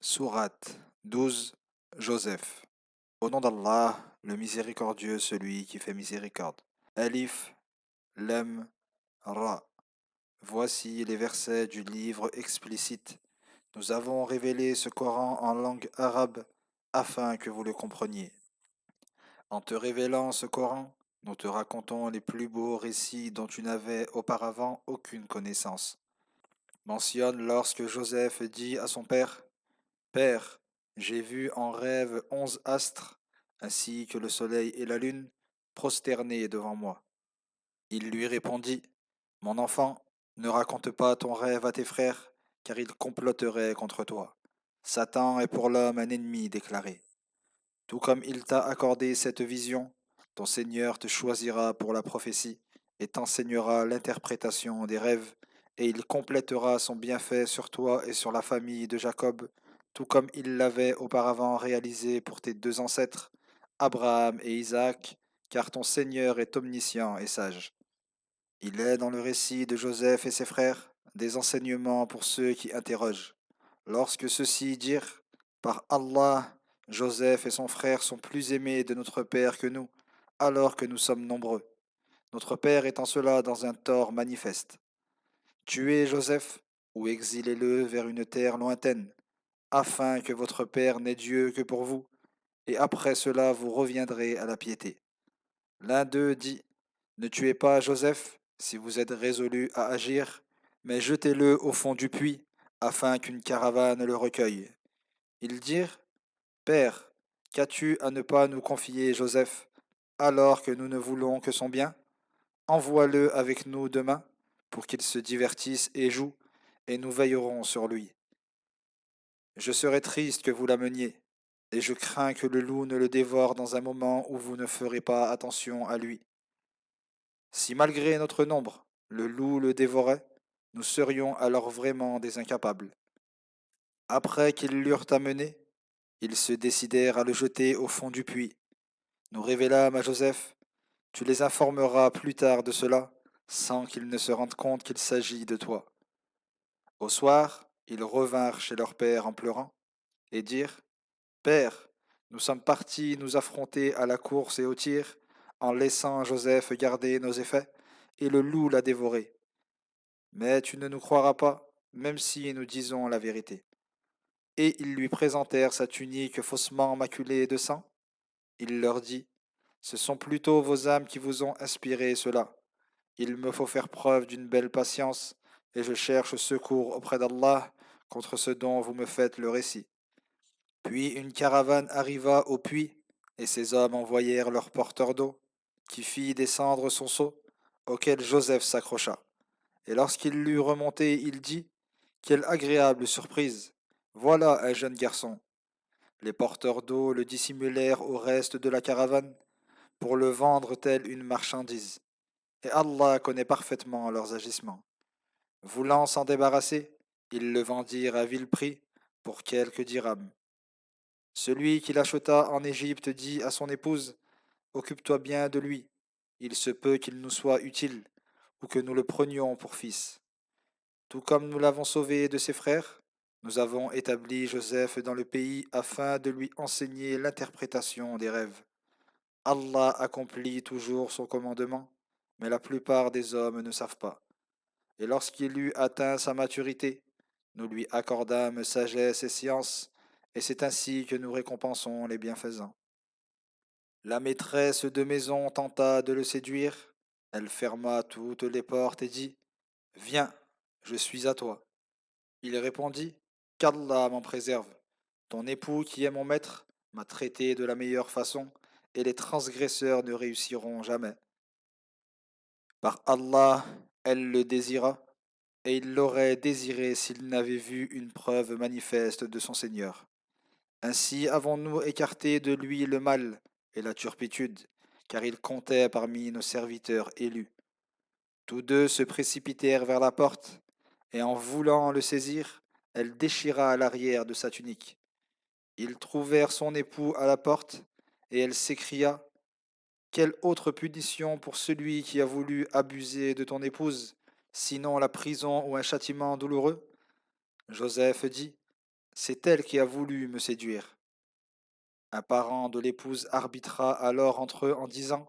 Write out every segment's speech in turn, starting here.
Sourate 12, Joseph. Au nom d'Allah, le miséricordieux, celui qui fait miséricorde. Alif, Lam, Ra. Voici les versets du livre explicite. Nous avons révélé ce Coran en langue arabe afin que vous le compreniez. En te révélant ce Coran, nous te racontons les plus beaux récits dont tu n'avais auparavant aucune connaissance. Mentionne lorsque Joseph dit à son père: Père, j'ai vu en rêve 11 astres, ainsi que le soleil et la lune, prosternés devant moi. Il lui répondit: Mon enfant, ne raconte pas ton rêve à tes frères, car ils comploteraient contre toi. Satan est pour l'homme un ennemi déclaré. Tout comme il t'a accordé cette vision, ton Seigneur te choisira pour la prophétie et t'enseignera l'interprétation des rêves, et il complétera son bienfait sur toi et sur la famille de Jacob, tout comme il l'avait auparavant réalisé pour tes deux ancêtres, Abraham et Isaac, car ton Seigneur est omniscient et sage. Il est dans le récit de Joseph et ses frères des enseignements pour ceux qui interrogent. Lorsque ceux-ci dirent: Par Allah, Joseph et son frère sont plus aimés de notre Père que nous, alors que nous sommes nombreux. Notre Père est en cela dans un tort manifeste. Tuez Joseph ou exilez-le vers une terre lointaine, afin que votre Père n'ait Dieu que pour vous, et après cela vous reviendrez à la piété. L'un d'eux dit: Ne tuez pas Joseph, si vous êtes résolu à agir, mais jetez-le au fond du puits, afin qu'une caravane le recueille. Ils dirent: Père, qu'as-tu à ne pas nous confier Joseph, alors que nous ne voulons que son bien? Envoie-le avec nous demain, pour qu'il se divertisse et joue, et nous veillerons sur lui. Je serais triste que vous l'ameniez, et je crains que le loup ne le dévore dans un moment où vous ne ferez pas attention à lui. Si malgré notre nombre, le loup le dévorait, nous serions alors vraiment des incapables. Après qu'ils l'eurent amené, ils se décidèrent à le jeter au fond du puits. Nous révélâmes à Joseph: Tu les informeras plus tard de cela, sans qu'ils ne se rendent compte qu'il s'agit de toi. Au soir, ils revinrent chez leur père en pleurant, et dirent: Père, nous sommes partis nous affronter à la course et au tir, en laissant Joseph garder nos effets, et le loup l'a dévoré. Mais tu ne nous croiras pas, même si nous disons la vérité. Et ils lui présentèrent sa tunique faussement maculée de sang. Il leur dit: Ce sont plutôt vos âmes qui vous ont inspiré cela. Il me faut faire preuve d'une belle patience, et je cherche secours auprès d'Allah contre ce dont vous me faites le récit. Puis une caravane arriva au puits, et ces hommes envoyèrent leur porteur d'eau, qui fit descendre son seau, auquel Joseph s'accrocha. Et lorsqu'il l'eut remonté, il dit: Quelle agréable surprise! Voilà un jeune garçon. Les porteurs d'eau le dissimulèrent au reste de la caravane, pour le vendre telle une marchandise. Et Allah connaît parfaitement leurs agissements. Voulant s'en débarrasser, ils le vendirent à vil prix, pour quelques dirhams. Celui qui l'acheta en Égypte dit à son épouse: Occupe-toi bien de lui. Il se peut qu'il nous soit utile, ou que nous le prenions pour fils. Tout comme nous l'avons sauvé de ses frères, nous avons établi Joseph dans le pays afin de lui enseigner l'interprétation des rêves. Allah accomplit toujours son commandement, mais la plupart des hommes ne savent pas. Et lorsqu'il eut atteint sa maturité, nous lui accordâmes sagesse et science, et c'est ainsi que nous récompensons les bienfaisants. La maîtresse de maison tenta de le séduire. Elle ferma toutes les portes et dit: Viens, je suis à toi. Il répondit: Qu'Allah m'en préserve. Ton époux, qui est mon maître, m'a traité de la meilleure façon, et les transgresseurs ne réussiront jamais. Par Allah, elle le désira, et il l'aurait désiré s'il n'avait vu une preuve manifeste de son Seigneur. Ainsi avons-nous écarté de lui le mal et la turpitude, car il comptait parmi nos serviteurs élus. Tous deux se précipitèrent vers la porte, et en voulant le saisir, elle déchira l'arrière de sa tunique. Ils trouvèrent son époux à la porte, et elle s'écria: Quelle autre punition pour celui qui a voulu abuser de ton épouse, sinon la prison ou un châtiment douloureux? Joseph dit: c'est elle qui a voulu me séduire. Un parent de l'épouse arbitra alors entre eux en disant,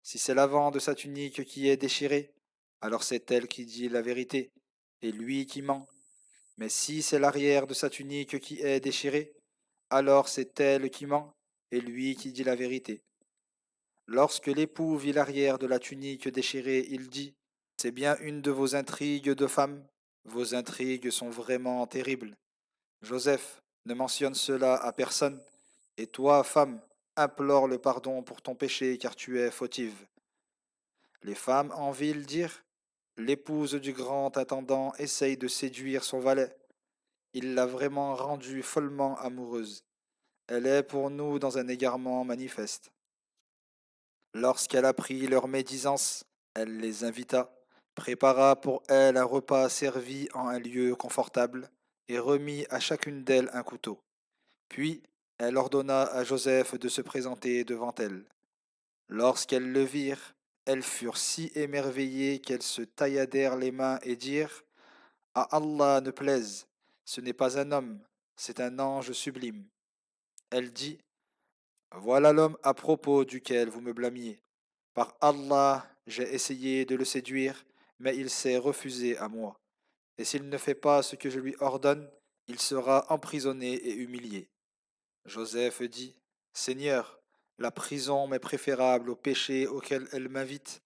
si c'est l'avant de sa tunique qui est déchiré, alors c'est elle qui dit la vérité, et lui qui ment. Mais si c'est l'arrière de sa tunique qui est déchiré, alors c'est elle qui ment, et lui qui dit la vérité. Lorsque l'époux vit l'arrière de la tunique déchirée, il dit, c'est bien une de vos intrigues de femme. Vos intrigues sont vraiment terribles. Joseph, ne mentionne cela à personne, et toi, femme, implore le pardon pour ton péché car tu es fautive. Les femmes en ville dirent, l'épouse du grand intendant essaye de séduire son valet. Il l'a vraiment rendue follement amoureuse. Elle est pour nous dans un égarement manifeste. Lorsqu'elle apprit leur médisance, elle les invita, prépara pour elles un repas servi en un lieu confortable, et remit à chacune d'elles un couteau. Puis elle ordonna à Joseph de se présenter devant elles. Lorsqu'elles le virent, elles furent si émerveillées qu'elles se tailladèrent les mains et dirent, à Allah ne plaise, ce n'est pas un homme, c'est un ange sublime. Elle dit, voilà l'homme à propos duquel vous me blâmiez. Par Allah, j'ai essayé de le séduire, mais il s'est refusé à moi. Et s'il ne fait pas ce que je lui ordonne, il sera emprisonné et humilié. Joseph dit, Seigneur, la prison m'est préférable au péché auquel elle m'invite,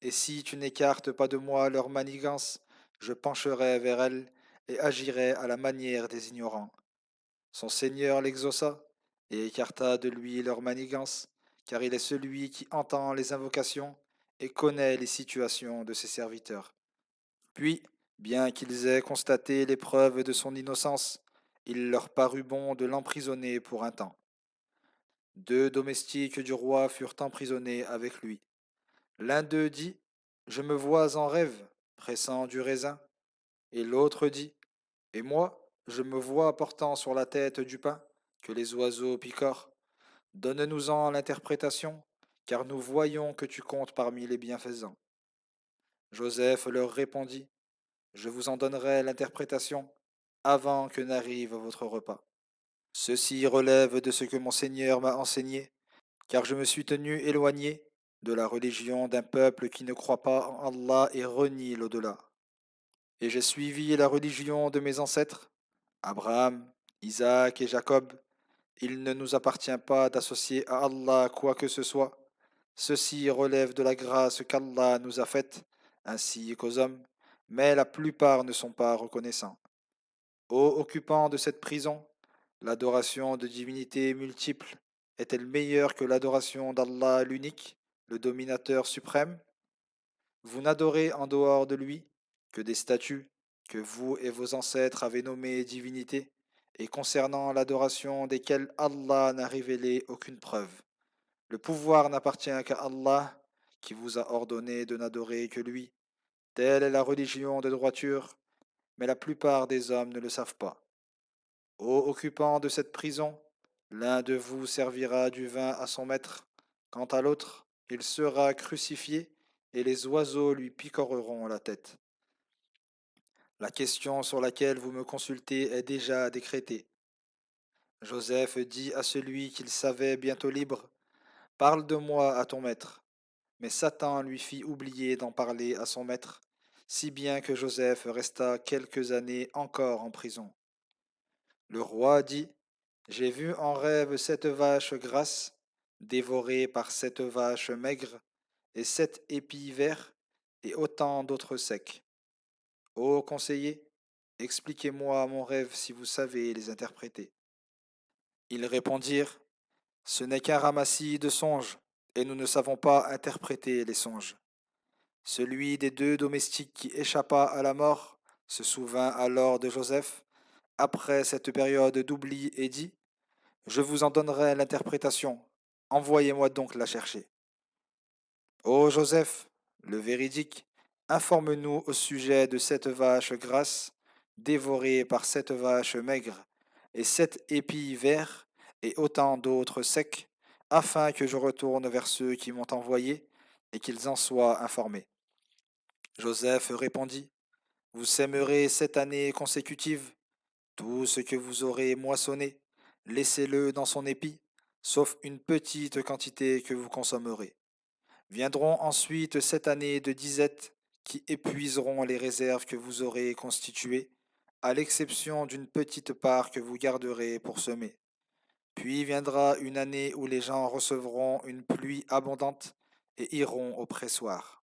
et si tu n'écartes pas de moi leur manigance, je pencherai vers elle et agirai à la manière des ignorants. Son Seigneur l'exauça et écarta de lui leur manigance, car il est celui qui entend les invocations et connaît les situations de ses serviteurs. Puis, bien qu'ils aient constaté les preuves de son innocence, il leur parut bon de l'emprisonner pour un temps. Deux domestiques du roi furent emprisonnés avec lui. L'un d'eux dit, je me vois en rêve, pressant du raisin. Et l'autre dit, et moi, je me vois portant sur la tête du pain, que les oiseaux picorent. Donne-nous-en l'interprétation, car nous voyons que tu comptes parmi les bienfaisants. Joseph leur répondit, je vous en donnerai l'interprétation avant que n'arrive votre repas. Ceci relève de ce que mon Seigneur m'a enseigné, car je me suis tenu éloigné de la religion d'un peuple qui ne croit pas en Allah et renie l'au-delà. Et j'ai suivi la religion de mes ancêtres, Abraham, Isaac et Jacob. Il ne nous appartient pas d'associer à Allah quoi que ce soit. Ceci relève de la grâce qu'Allah nous a faite, ainsi qu'aux hommes, mais la plupart ne sont pas reconnaissants. Ô occupants de cette prison, l'adoration de divinités multiples est-elle meilleure que l'adoration d'Allah l'unique, le dominateur suprême? Vous n'adorez en dehors de lui que des statues que vous et vos ancêtres avez nommées divinités, et concernant l'adoration desquelles Allah n'a révélé aucune preuve. Le pouvoir n'appartient qu'à Allah, qui vous a ordonné de n'adorer que lui. Telle est la religion de droiture, mais la plupart des hommes ne le savent pas. Ô occupant de cette prison, l'un de vous servira du vin à son maître. Quant à l'autre, il sera crucifié et les oiseaux lui picoreront la tête. La question sur laquelle vous me consultez est déjà décrétée. Joseph dit à celui qu'il savait bientôt libre, parle de moi à ton maître. Mais Satan lui fit oublier d'en parler à son maître, si bien que Joseph resta quelques années encore en prison. Le roi dit, j'ai vu en rêve cette vache grasse, dévorée par cette vache maigre, et 7 épis verts, et autant d'autres secs. Ô conseiller, expliquez-moi mon rêve si vous savez les interpréter. Ils répondirent, ce n'est qu'un ramassis de songes, et nous ne savons pas interpréter les songes. Celui des deux domestiques qui échappa à la mort se souvint alors de Joseph, après cette période d'oubli, et dit, je vous en donnerai l'interprétation. Envoyez-moi donc la chercher. Ô Joseph, le véridique, informe-nous au sujet de cette vache grasse, dévorée par cette vache maigre, et 7 épis verts, et autant d'autres secs, afin que je retourne vers ceux qui m'ont envoyé, et qu'ils en soient informés. Joseph répondit, vous sèmerez 7 années consécutives, Tout ce que vous aurez moissonné, laissez-le dans son épi, sauf une petite quantité que vous consommerez. Viendront ensuite 7 années de disette qui épuiseront les réserves que vous aurez constituées, à l'exception d'une petite part que vous garderez pour semer. Puis viendra une année où les gens recevront une pluie abondante et iront au pressoir.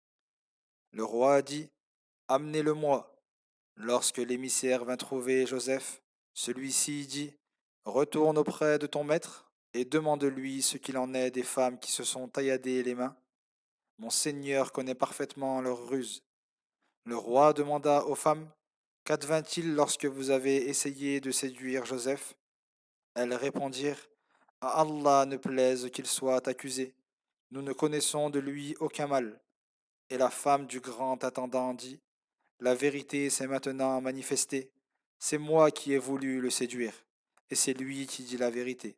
Le roi dit, amenez-le-moi. Lorsque l'émissaire vint trouver Joseph, celui-ci dit, retourne auprès de ton maître et demande-lui ce qu'il en est des femmes qui se sont tailladées les mains. Mon seigneur connaît parfaitement leurs ruses. Le roi demanda aux femmes, qu'advint-il lorsque vous avez essayé de séduire Joseph? Elles répondirent, à Allah ne plaise qu'il soit accusé. Nous ne connaissons de lui aucun mal. Et la femme du grand intendant dit, la vérité s'est maintenant manifestée. C'est moi qui ai voulu le séduire, et c'est lui qui dit la vérité.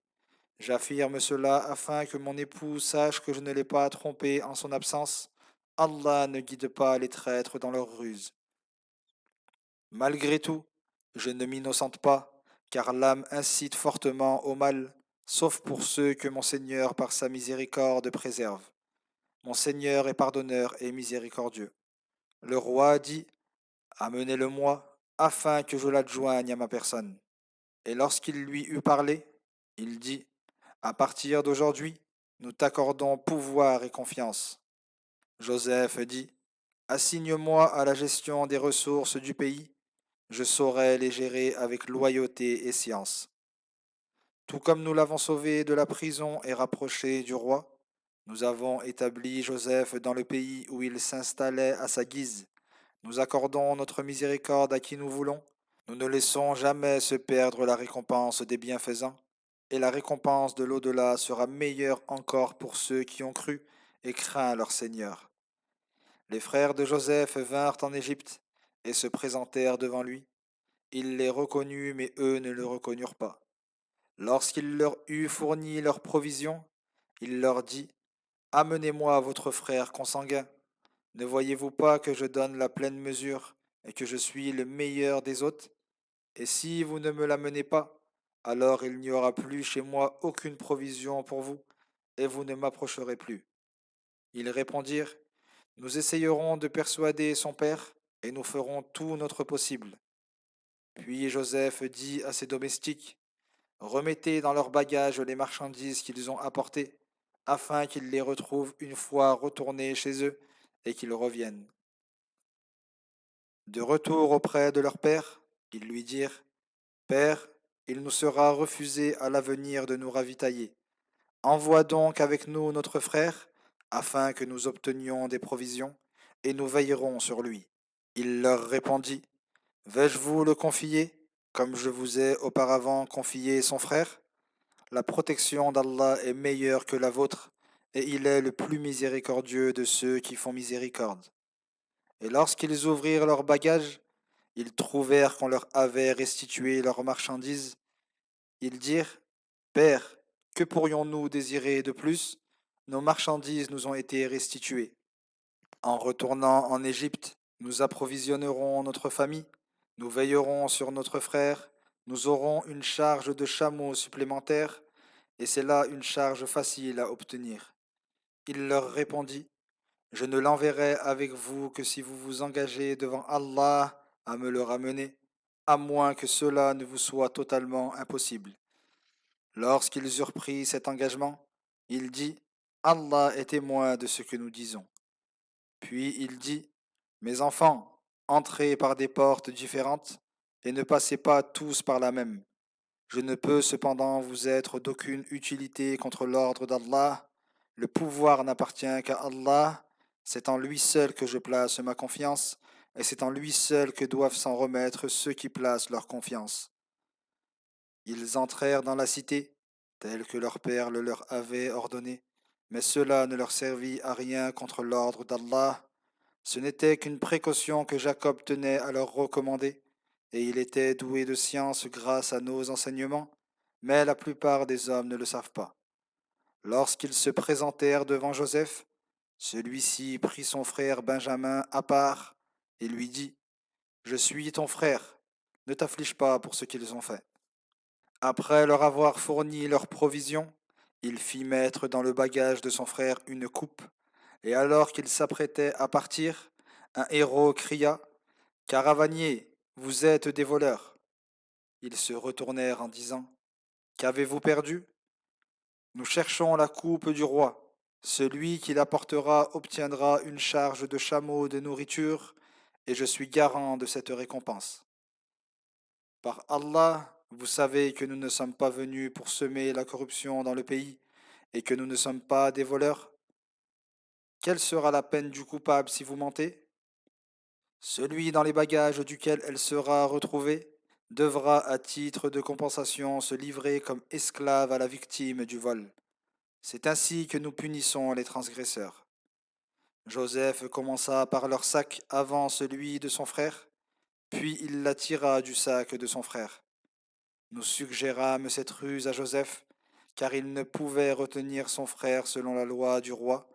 J'affirme cela afin que mon époux sache que je ne l'ai pas trompé en son absence. Allah ne guide pas les traîtres dans leurs ruses. Malgré tout, je ne m'innocente pas, car l'âme incite fortement au mal, sauf pour ceux que mon Seigneur par sa miséricorde préserve. Mon Seigneur est pardonneur et miséricordieux. Le roi dit, amenez-le-moi, afin que je l'adjoigne à ma personne. Et lorsqu'il lui eut parlé, il dit, à partir d'aujourd'hui, nous t'accordons pouvoir et confiance. Joseph dit, assigne-moi à la gestion des ressources du pays, je saurai les gérer avec loyauté et science. Tout comme nous l'avons sauvé de la prison et rapproché du roi, nous avons établi Joseph dans le pays où il s'installait à sa guise. Nous accordons notre miséricorde à qui nous voulons. Nous ne laissons jamais se perdre la récompense des bienfaisants, et la récompense de l'au-delà sera meilleure encore pour ceux qui ont cru et craint leur Seigneur. Les frères de Joseph vinrent en Égypte et se présentèrent devant lui. Il les reconnut, mais eux ne le reconnurent pas. Lorsqu'il leur eut fourni leurs provisions, il leur dit, amenez-moi votre frère consanguin. Ne voyez-vous pas que je donne la pleine mesure et que je suis le meilleur des hôtes? Et si vous ne me l'amenez pas, alors il n'y aura plus chez moi aucune provision pour vous, et vous ne m'approcherez plus. Ils répondirent, nous essayerons de persuader son père, et nous ferons tout notre possible. Puis Joseph dit à ses domestiques, remettez dans leurs bagages les marchandises qu'ils ont apportées, afin qu'ils les retrouvent une fois retournés chez eux, et qu'ils reviennent. De retour auprès de leur père, ils lui dirent, Père, il nous sera refusé à l'avenir de nous ravitailler. Envoie donc avec nous notre frère, afin que nous obtenions des provisions, et nous veillerons sur lui. Il leur répondit, vais-je vous le confier, comme je vous ai auparavant confié son frère? La protection d'Allah est meilleure que la vôtre, et il est le plus miséricordieux de ceux qui font miséricorde. Et lorsqu'ils ouvrirent leurs bagages, ils trouvèrent qu'on leur avait restitué leurs marchandises. Ils dirent, Père, que pourrions-nous désirer de plus? Nos marchandises nous ont été restituées. En retournant en Égypte, nous approvisionnerons notre famille, nous veillerons sur notre frère, nous aurons une charge de chameaux supplémentaire, et c'est là une charge facile à obtenir. Il leur répondit, je ne l'enverrai avec vous que si vous vous engagez devant Allah à me le ramener, à moins que cela ne vous soit totalement impossible. Lorsqu'ils eurent pris cet engagement, il dit, Allah est témoin de ce que nous disons. Puis il dit, mes enfants, entrez par des portes différentes et ne passez pas tous par la même. Je ne peux cependant vous être d'aucune utilité contre l'ordre d'Allah. Le pouvoir n'appartient qu'à Allah. C'est en lui seul que je place ma confiance, et c'est en lui seul que doivent s'en remettre ceux qui placent leur confiance. Ils entrèrent dans la cité, tel que leur père le leur avait ordonné, mais cela ne leur servit à rien contre l'ordre d'Allah. Ce n'était qu'une précaution que Jacob tenait à leur recommander, et il était doué de science grâce à nos enseignements, mais la plupart des hommes ne le savent pas. Lorsqu'ils se présentèrent devant Joseph, celui-ci prit son frère Benjamin à part et lui dit, je suis ton frère. Ne t'afflige pas pour ce qu'ils ont fait. Après leur avoir fourni leurs provisions, il fit mettre dans le bagage de son frère une coupe, et alors qu'il s'apprêtait à partir, un héros cria: Caravaniers, vous êtes des voleurs. Ils se retournèrent en disant: Qu'avez-vous perdu? Nous cherchons la coupe du roi. Celui qui l'apportera obtiendra une charge de chameau de nourriture, et je suis garant de cette récompense. Par Allah, vous savez que nous ne sommes pas venus pour semer la corruption dans le pays, et que nous ne sommes pas des voleurs. Quelle sera la peine du coupable si vous mentez? Celui dans les bagages duquel elle sera retrouvée devra, à titre de compensation, se livrer comme esclave à la victime du vol. C'est ainsi que nous punissons les transgresseurs. Joseph commença par leur sac avant celui de son frère, puis il la tira du sac de son frère. Nous suggérâmes cette ruse à Joseph, car il ne pouvait retenir son frère selon la loi du roi,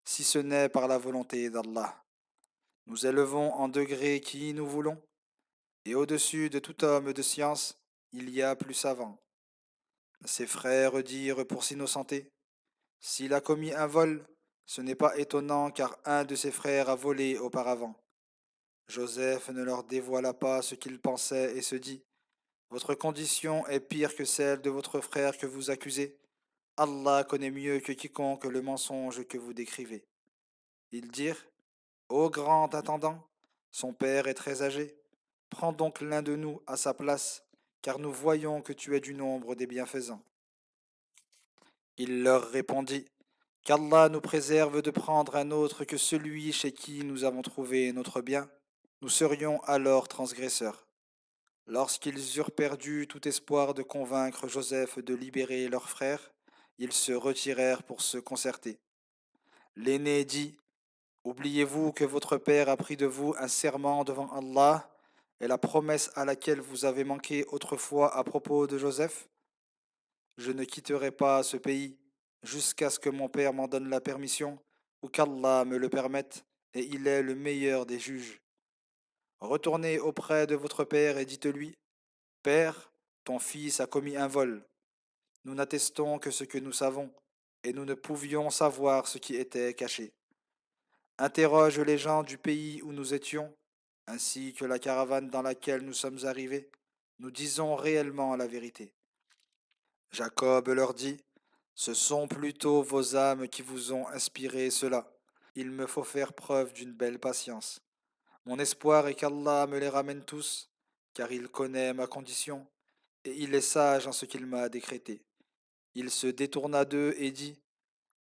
si ce n'est par la volonté d'Allah. Nous élevons en degré qui nous voulons, et au-dessus de tout homme de science, il y a plus savant. Ses frères dirent pour s'innocenter: S'il a commis un vol, ce n'est pas étonnant car un de ses frères a volé auparavant. Joseph ne leur dévoila pas ce qu'il pensait et se dit: Votre condition est pire que celle de votre frère que vous accusez. Allah connaît mieux que quiconque le mensonge que vous décrivez. Ils dirent: Ô grand intendant, son père est très âgé. Prends donc l'un de nous à sa place, car nous voyons que tu es du nombre des bienfaisants. Il leur répondit: Qu'Allah nous préserve de prendre un autre que celui chez qui nous avons trouvé notre bien. Nous serions alors transgresseurs. Lorsqu'ils eurent perdu tout espoir de convaincre Joseph de libérer leur frère, ils se retirèrent pour se concerter. L'aîné dit: Oubliez-vous que votre père a pris de vous un serment devant Allah et la promesse à laquelle vous avez manqué autrefois à propos de Joseph? Je ne quitterai pas ce pays jusqu'à ce que mon père m'en donne la permission ou qu'Allah me le permette, et il est le meilleur des juges. Retournez auprès de votre père et dites-lui: Père, ton fils a commis un vol. Nous n'attestons que ce que nous savons, et nous ne pouvions savoir ce qui était caché. Interroge les gens du pays où nous étions, ainsi que la caravane dans laquelle nous sommes arrivés. Nous disons réellement la vérité. Jacob leur dit: Ce sont plutôt vos âmes qui vous ont inspiré cela. Il me faut faire preuve d'une belle patience. Mon espoir est qu'Allah me les ramène tous, car il connaît ma condition, et il est sage en ce qu'il m'a décrété. Il se détourna d'eux et dit: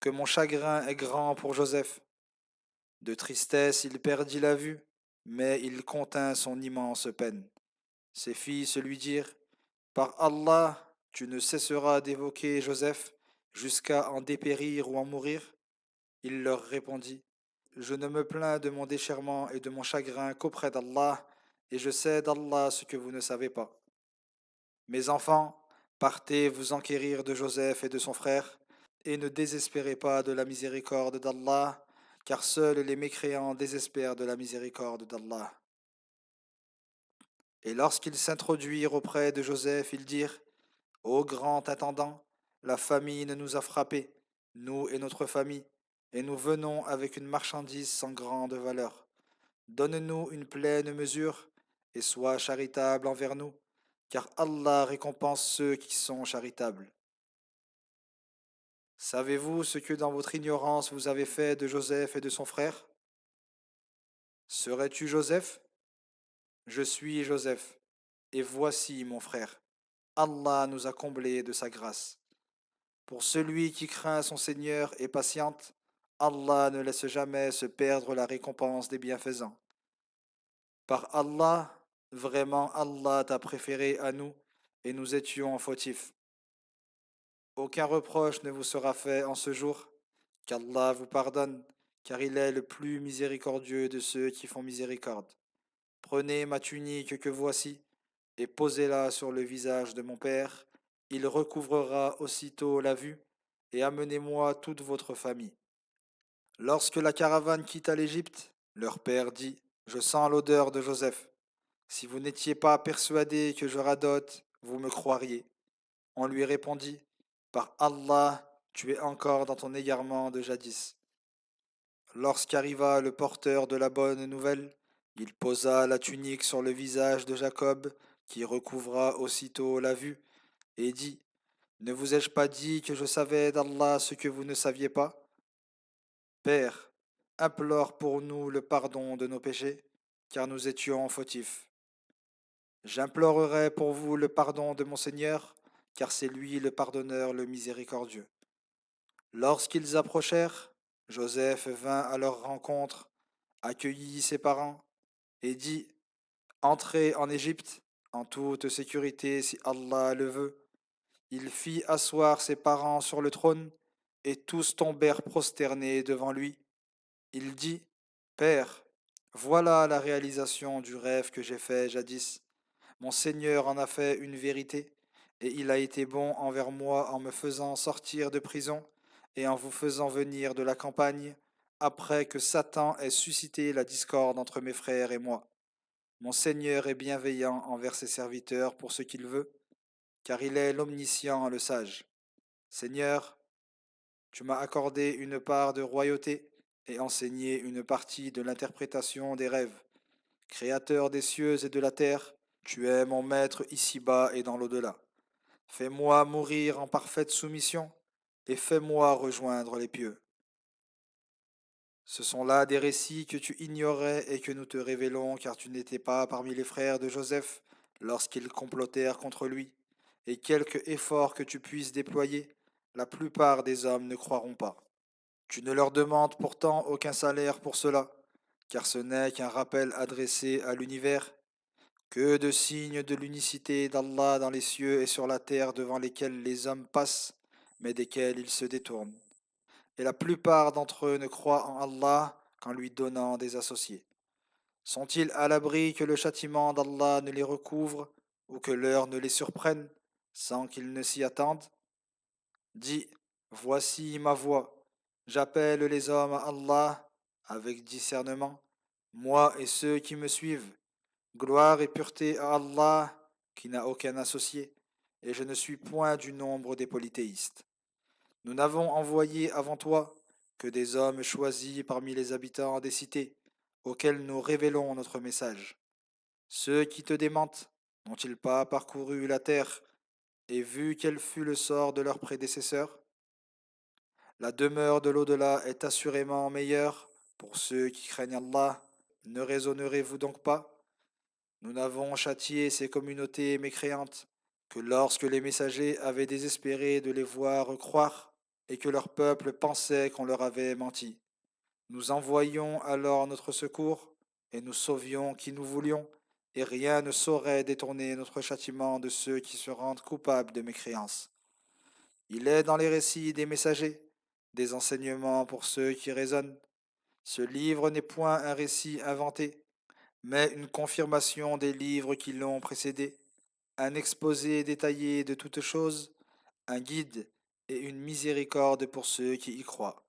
Que mon chagrin est grand pour Joseph. De tristesse il perdit la vue, mais il contint son immense peine. Ses fils lui dirent: Par Allah, tu ne cesseras d'évoquer Joseph jusqu'à en dépérir ou en mourir. Il leur répondit: Je ne me plains de mon déchirement et de mon chagrin qu'auprès d'Allah, et je sais d'Allah ce que vous ne savez pas. Mes enfants, partez vous enquérir de Joseph et de son frère, et ne désespérez pas de la miséricorde d'Allah, car seuls les mécréants désespèrent de la miséricorde d'Allah. Et lorsqu'ils s'introduirent auprès de Joseph, ils dirent: Ô grand intendant, la famine nous a frappés, nous et notre famille, et nous venons avec une marchandise sans grande valeur. Donne-nous une pleine mesure, et sois charitable envers nous, car Allah récompense ceux qui sont charitables. Savez-vous ce que dans votre ignorance vous avez fait de Joseph et de son frère? Serais-tu Joseph? Je suis Joseph, et voici mon frère. Allah nous a comblés de sa grâce. Pour celui qui craint son Seigneur et patiente, Allah ne laisse jamais se perdre la récompense des bienfaisants. Par Allah, vraiment Allah t'a préféré à nous, et nous étions fautifs. Aucun reproche ne vous sera fait en ce jour, qu'Allah vous pardonne, car il est le plus miséricordieux de ceux qui font miséricorde. Prenez ma tunique que voici, et posez-la sur le visage de mon père, il recouvrera aussitôt la vue, et amenez-moi toute votre famille. Lorsque la caravane quitta l'Égypte, leur père dit: Je sens l'odeur de Joseph. Si vous n'étiez pas persuadé que je radote, vous me croiriez. On lui répondit, par Allah, tu es encore dans ton égarement de jadis. Lorsqu'arriva le porteur de la bonne nouvelle, il posa la tunique sur le visage de Jacob, qui recouvra aussitôt la vue, et dit, ne vous ai-je pas dit que je savais d'Allah ce que vous ne saviez pas? Père, implore pour nous le pardon de nos péchés, car nous étions fautifs. J'implorerai pour vous le pardon de mon Seigneur, car c'est lui le pardonneur, le miséricordieux. Lorsqu'ils approchèrent, Joseph vint à leur rencontre, accueillit ses parents, et dit, entrez en Égypte, en toute sécurité si Allah le veut. Il fit asseoir ses parents sur le trône, et tous tombèrent prosternés devant lui. Il dit, Père, voilà la réalisation du rêve que j'ai fait jadis. Mon Seigneur en a fait une vérité, et il a été bon envers moi en me faisant sortir de prison et en vous faisant venir de la campagne, après que Satan ait suscité la discorde entre mes frères et moi. Mon Seigneur est bienveillant envers ses serviteurs pour ce qu'il veut, car il est l'omniscient, le sage. Seigneur, tu m'as accordé une part de royauté et enseigné une partie de l'interprétation des rêves. Créateur des cieux et de la terre, tu es mon maître ici-bas et dans l'au-delà. Fais-moi mourir en parfaite soumission et fais-moi rejoindre les pieux. Ce sont là des récits que tu ignorais et que nous te révélons car tu n'étais pas parmi les frères de Joseph lorsqu'ils complotèrent contre lui. Et quelque effort que tu puisses déployer, la plupart des hommes ne croiront pas. Tu ne leur demandes pourtant aucun salaire pour cela, car ce n'est qu'un rappel adressé à l'univers. Que de signes de l'unicité d'Allah dans les cieux et sur la terre devant lesquels les hommes passent, mais desquels ils se détournent. Et la plupart d'entre eux ne croient en Allah qu'en lui donnant des associés. Sont-ils à l'abri que le châtiment d'Allah ne les recouvre ou que l'heure ne les surprenne sans qu'ils ne s'y attendent? Dis, voici ma voix. J'appelle les hommes à Allah avec discernement, moi et ceux qui me suivent. Gloire et pureté à Allah qui n'a aucun associé, et je ne suis point du nombre des polythéistes. Nous n'avons envoyé avant toi que des hommes choisis parmi les habitants des cités, auxquels nous révélons notre message. Ceux qui te démentent n'ont-ils pas parcouru la terre et vu quel fut le sort de leurs prédécesseurs? La demeure de l'au-delà est assurément meilleure pour ceux qui craignent Allah. Ne raisonnerez-vous donc pas? Nous n'avons châtié ces communautés mécréantes que lorsque les messagers avaient désespéré de les voir croire et que leur peuple pensait qu'on leur avait menti. Nous envoyions alors notre secours et nous sauvions qui nous voulions, et rien ne saurait détourner notre châtiment de ceux qui se rendent coupables de mécréance. Il est dans les récits des messagers des enseignements pour ceux qui raisonnent. Ce livre n'est point un récit inventé, mais une confirmation des livres qui l'ont précédé, un exposé détaillé de toutes choses, un guide et une miséricorde pour ceux qui y croient.